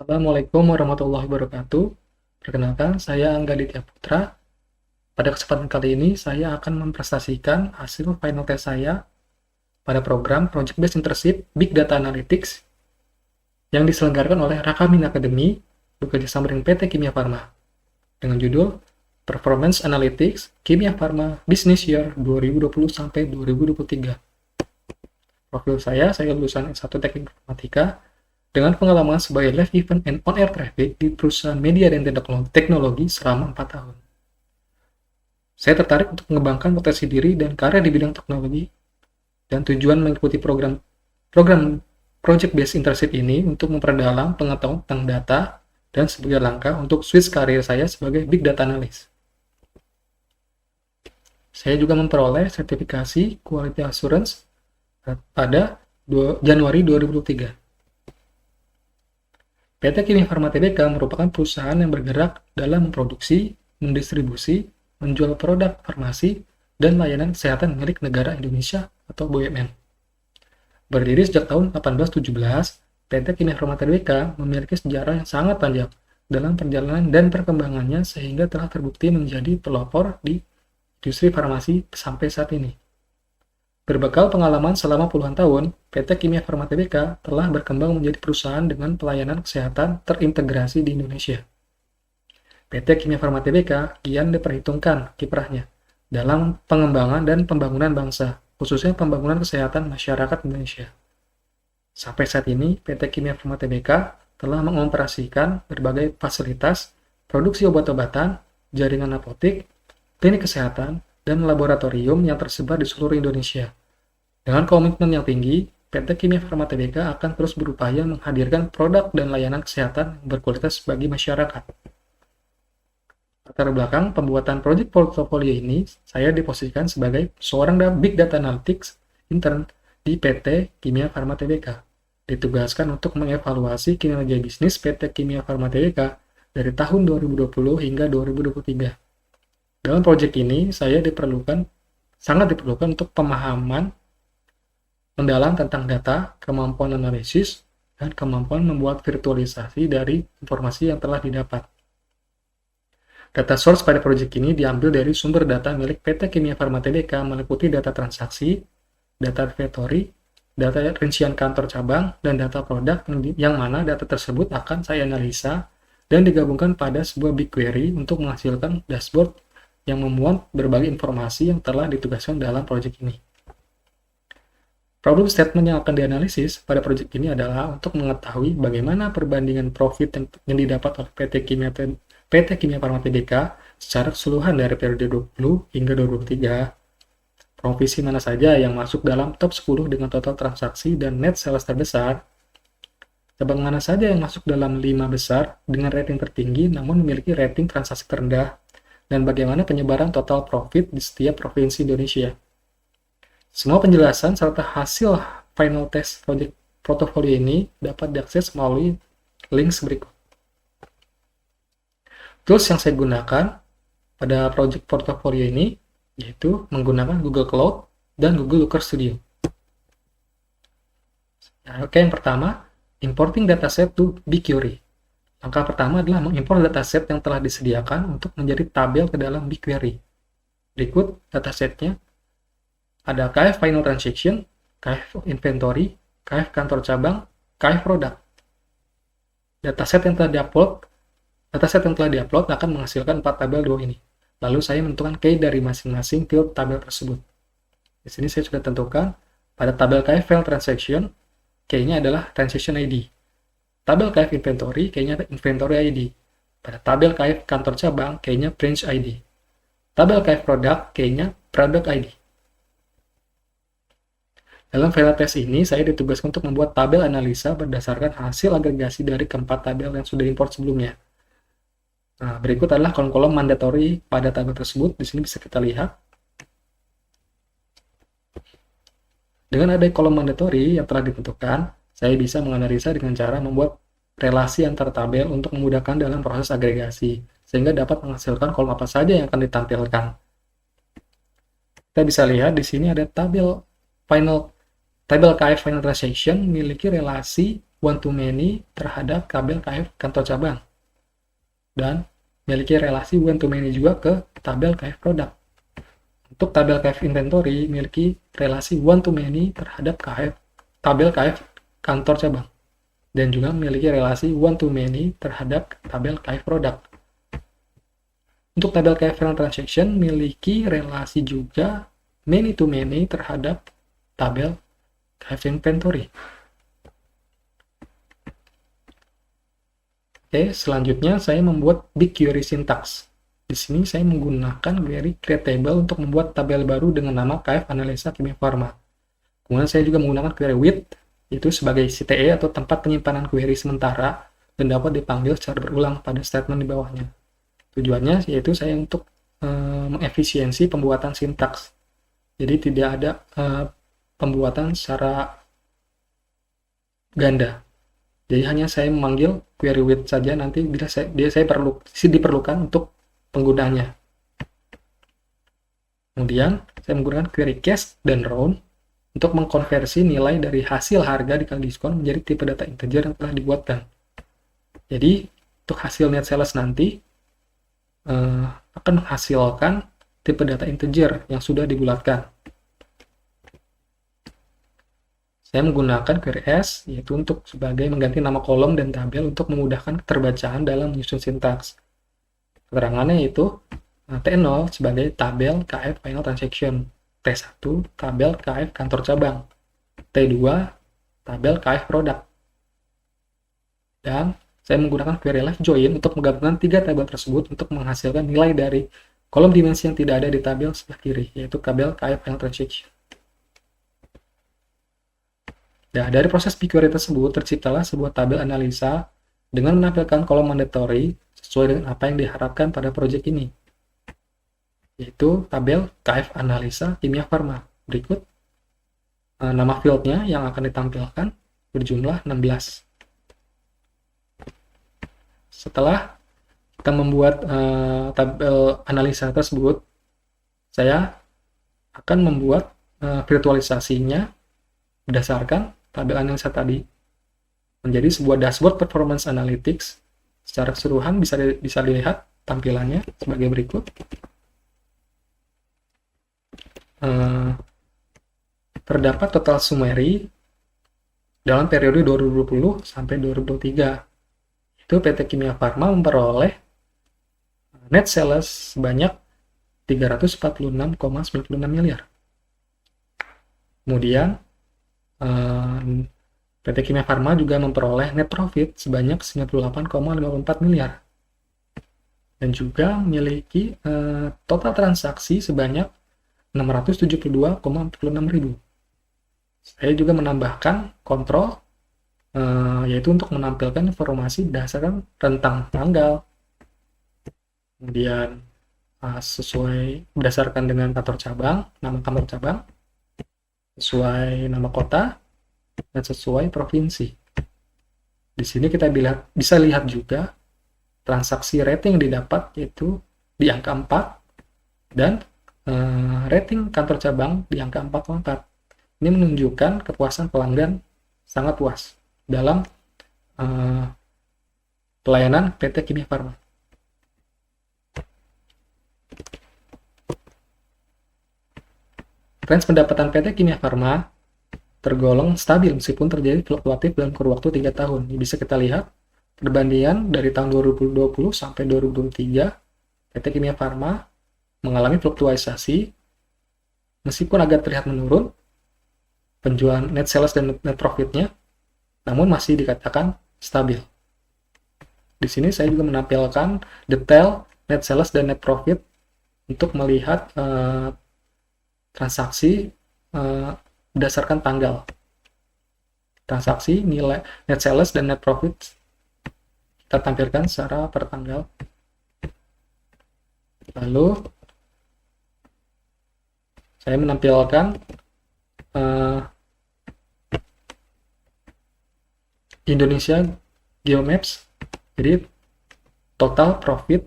Assalamualaikum warahmatullahi wabarakatuh. Perkenalkan, saya Angga Ditya Putra. Pada kesempatan kali ini, saya akan mempresentasikan hasil final test saya pada program Project Based Internship Big Data Analytics yang diselenggarakan oleh Rakamin Academy bekerjasama dengan PT Kimia Farma dengan judul Performance Analytics Kimia Farma Business Year 2020 sampai 2023. Profil saya lulusan S1 Teknik Informatika dengan pengalaman sebagai live event and on-air traffic di perusahaan media dan teknologi selama 4 tahun. Saya tertarik untuk mengembangkan potensi diri dan karir di bidang teknologi, dan tujuan mengikuti program Project Based Internship ini untuk memperdalam pengetahuan tentang data dan sebagai langkah untuk switch karir saya sebagai Big Data Analyst. Saya juga memperoleh sertifikasi Quality Assurance pada Januari 2023. PT Kimia Farma Tbk merupakan perusahaan yang bergerak dalam memproduksi, mendistribusi, menjual produk farmasi, dan layanan kesehatan milik negara Indonesia atau BUMN. Berdiri sejak tahun 1817, PT Kimia Farma Tbk memiliki sejarah yang sangat panjang dalam perjalanan dan perkembangannya sehingga telah terbukti menjadi pelopor di industri farmasi sampai saat ini. Berbekal pengalaman selama puluhan tahun, PT Kimia Farma Tbk telah berkembang menjadi perusahaan dengan pelayanan kesehatan terintegrasi di Indonesia. PT Kimia Farma Tbk kian diperhitungkan kiprahnya dalam pengembangan dan pembangunan bangsa, khususnya pembangunan kesehatan masyarakat Indonesia. Sampai saat ini, PT Kimia Farma Tbk telah mengoperasikan berbagai fasilitas, produksi obat-obatan, jaringan apotek, klinik kesehatan, dan laboratorium yang tersebar di seluruh Indonesia. Dengan komitmen yang tinggi, PT Kimia Farma Tbk akan terus berupaya menghadirkan produk dan layanan kesehatan yang berkualitas bagi masyarakat. Latar belakang pembuatan proyek portofolio ini, saya diposisikan sebagai seorang Big Data Analytics intern di PT Kimia Farma Tbk. Ditugaskan untuk mengevaluasi kinerja bisnis PT Kimia Farma Tbk dari tahun 2020 hingga 2023. Dalam proyek ini, saya sangat diperlukan untuk pemahaman mendalam tentang data, kemampuan analisis, dan kemampuan membuat virtualisasi dari informasi yang telah didapat. Data source pada proyek ini diambil dari sumber data milik PT Kimia Farma Tbk meliputi data transaksi, data inventory, data rincian kantor cabang, dan data produk yang mana data tersebut akan saya analisa dan digabungkan pada sebuah BigQuery untuk menghasilkan dashboard yang memuat berbagai informasi yang telah ditugaskan dalam proyek ini. Problem statement yang akan dianalisis pada proyek ini adalah untuk mengetahui bagaimana perbandingan profit yang didapat oleh PT Kimia Farma Tbk secara keseluruhan dari periode 20 hingga 2023. Profesi mana saja yang masuk dalam top 10 dengan total transaksi dan net sales terbesar. Cabang mana saja yang masuk dalam 5 besar dengan rating tertinggi namun memiliki rating transaksi terendah. Dan bagaimana penyebaran total profit di setiap provinsi Indonesia. Semua penjelasan serta hasil final test project portofolio ini dapat diakses melalui link berikut. Tools yang saya gunakan pada project portofolio ini yaitu menggunakan Google Cloud dan Google Looker Studio. Oke, yang pertama, importing dataset to BigQuery. Langkah pertama adalah mengimpor dataset yang telah disediakan untuk menjadi tabel ke dalam BigQuery. Berikut datasetnya. Ada KF Final Transaction, KF Inventory, KF Kantor Cabang, KF Produk. Dataset yang telah diupload akan menghasilkan 4 tabel 2 ini. Lalu saya menentukan key dari masing-masing field tabel tersebut. Di sini saya sudah tentukan pada tabel KF File Transaction, key-nya adalah Transaction ID. Tabel KF Inventory, key-nya Inventory ID. Pada tabel KF Kantor Cabang, key-nya Branch ID. Tabel KF Produk, key-nya Product ID. Dalam file test ini, saya ditugaskan untuk membuat tabel analisa berdasarkan hasil agregasi dari keempat tabel yang sudah import sebelumnya. Nah, berikut adalah kolom-kolom mandatory pada tabel tersebut. Di sini bisa kita lihat. Dengan ada kolom mandatory yang telah ditentukan, saya bisa menganalisa dengan cara membuat relasi antar tabel untuk memudahkan dalam proses agregasi, sehingga dapat menghasilkan kolom apa saja yang akan ditampilkan. Kita bisa lihat di sini ada tabel KF Final Transaction memiliki relasi one to many terhadap tabel KF kantor cabang. Dan memiliki relasi one to many juga ke tabel KF produk. Untuk tabel KF inventory memiliki relasi one to many terhadap tabel KF kantor cabang. Dan juga memiliki relasi one to many terhadap tabel KF produk. Untuk tabel KF final transaction memiliki relasi juga many to many terhadap tabel KF inventory. Oke, selanjutnya saya membuat BigQuery syntax. Di sini saya menggunakan query create table untuk membuat tabel baru dengan nama KF Analisa Kimia Farma. Kemudian saya juga menggunakan query with, yaitu sebagai CTE atau tempat penyimpanan query sementara dan dapat dipanggil secara berulang pada statement di bawahnya. Tujuannya yaitu saya untuk mengefisiensi pembuatan sintaks. Jadi tidak ada pembuatan secara ganda. Jadi hanya saya memanggil query with saja nanti bila saya diperlukan untuk penggunanya. Kemudian saya menggunakan query cast dan round untuk mengkonversi nilai dari hasil harga dikali diskon menjadi tipe data integer yang telah dibuatkan. Jadi untuk hasil net sales nanti akan menghasilkan tipe data integer yang sudah dibulatkan. Saya menggunakan query as, yaitu untuk sebagai mengganti nama kolom dan tabel untuk memudahkan keterbacaan dalam menyusun sintaks. Keterangannya yaitu T0 sebagai tabel KF Final Transaction, T1 tabel KF kantor cabang, T2 tabel KF produk. Dan saya menggunakan query left join untuk menggabungkan tiga tabel tersebut untuk menghasilkan nilai dari kolom dimensi yang tidak ada di tabel sebelah kiri, yaitu tabel KF Final Transaction. Nah, dari proses BigQuery tersebut terciptalah sebuah tabel analisa dengan menampilkan kolom mandatory sesuai dengan apa yang diharapkan pada proyek ini, yaitu tabel KF Analisa Kimia Farma. Berikut nama fieldnya yang akan ditampilkan berjumlah 16. Setelah kita membuat tabel analisa tersebut, saya akan membuat virtualisasinya berdasarkan tabel analisa tadi menjadi sebuah dashboard performance analytics. Secara keseluruhan bisa dilihat tampilannya sebagai berikut. Terdapat total summary dalam periode 2020 sampai 2023. Itu PT Kimia Farma memperoleh net sales sebanyak 346,96 miliar. Kemudian PT Kimia Farma juga memperoleh net profit sebanyak 98,54 miliar. Dan juga memiliki total transaksi sebanyak 672,46 ribu. Saya juga menambahkan kontrol, yaitu untuk menampilkan informasi berdasarkan rentang tanggal. Kemudian sesuai berdasarkan dengan kantor cabang, nama kantor cabang, sesuai nama kota, dan sesuai provinsi. Di sini kita bisa lihat juga transaksi rating yang didapat yaitu di angka 4 dan rating kantor cabang di angka 4,4. Ini menunjukkan kepuasan pelanggan sangat puas dalam pelayanan PT Kimia Farma. Range pendapatan PT Kimia Farma tergolong stabil meskipun terjadi fluktuatif dalam kurun waktu 3 tahun. Ini bisa kita lihat perbandingan dari tahun 2020 sampai 2023, PT Kimia Farma mengalami fluktuasi meskipun agak terlihat menurun penjualan net sales dan net profitnya, namun masih dikatakan stabil. Di sini saya juga menampilkan detail net sales dan net profit untuk melihat transaksi berdasarkan tanggal. Transaksi, nilai net sales dan net profit kita tampilkan secara per tanggal. Lalu saya menampilkan Indonesia Geomaps, jadi total profit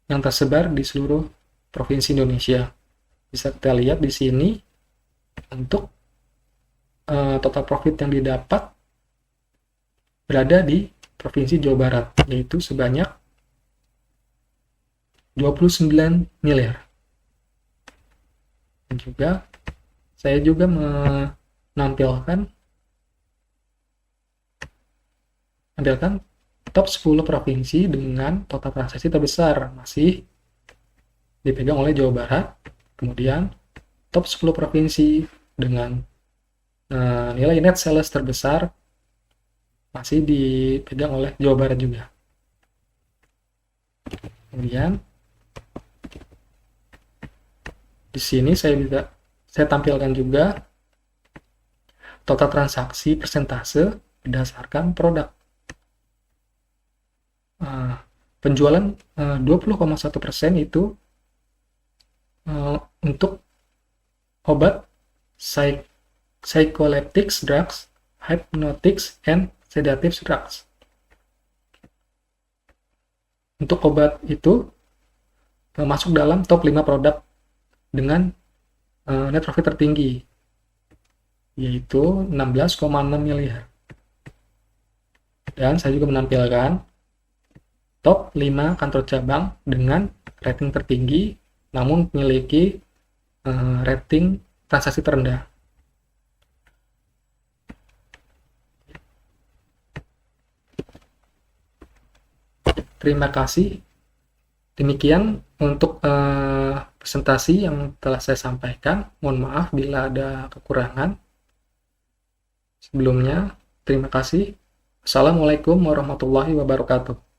yang tersebar di seluruh provinsi Indonesia. Bisa kita lihat di sini untuk total profit yang didapat berada di Provinsi Jawa Barat, yaitu sebanyak 29 miliar. Dan juga saya juga menampilkan top 10 provinsi dengan total transaksi terbesar, masih dipegang oleh Jawa Barat. Kemudian top 10 provinsi dengan nilai net sales terbesar masih dipegang oleh Jawa Barat juga. Kemudian di sini saya tampilkan juga total transaksi persentase berdasarkan produk. Penjualan 20,1% itu untuk obat psycholeptic drugs, hypnotics, and sedative drugs. Untuk obat itu masuk dalam top 5 produk dengan net profit tertinggi, yaitu 16,6 miliar. Dan saya juga menampilkan top 5 kantor cabang dengan rating tertinggi namun memiliki rating transaksi terendah. Terima kasih. Demikian untuk presentasi yang telah saya sampaikan. Mohon maaf bila ada kekurangan. Sebelumnya, terima kasih. Assalamualaikum warahmatullahi wabarakatuh.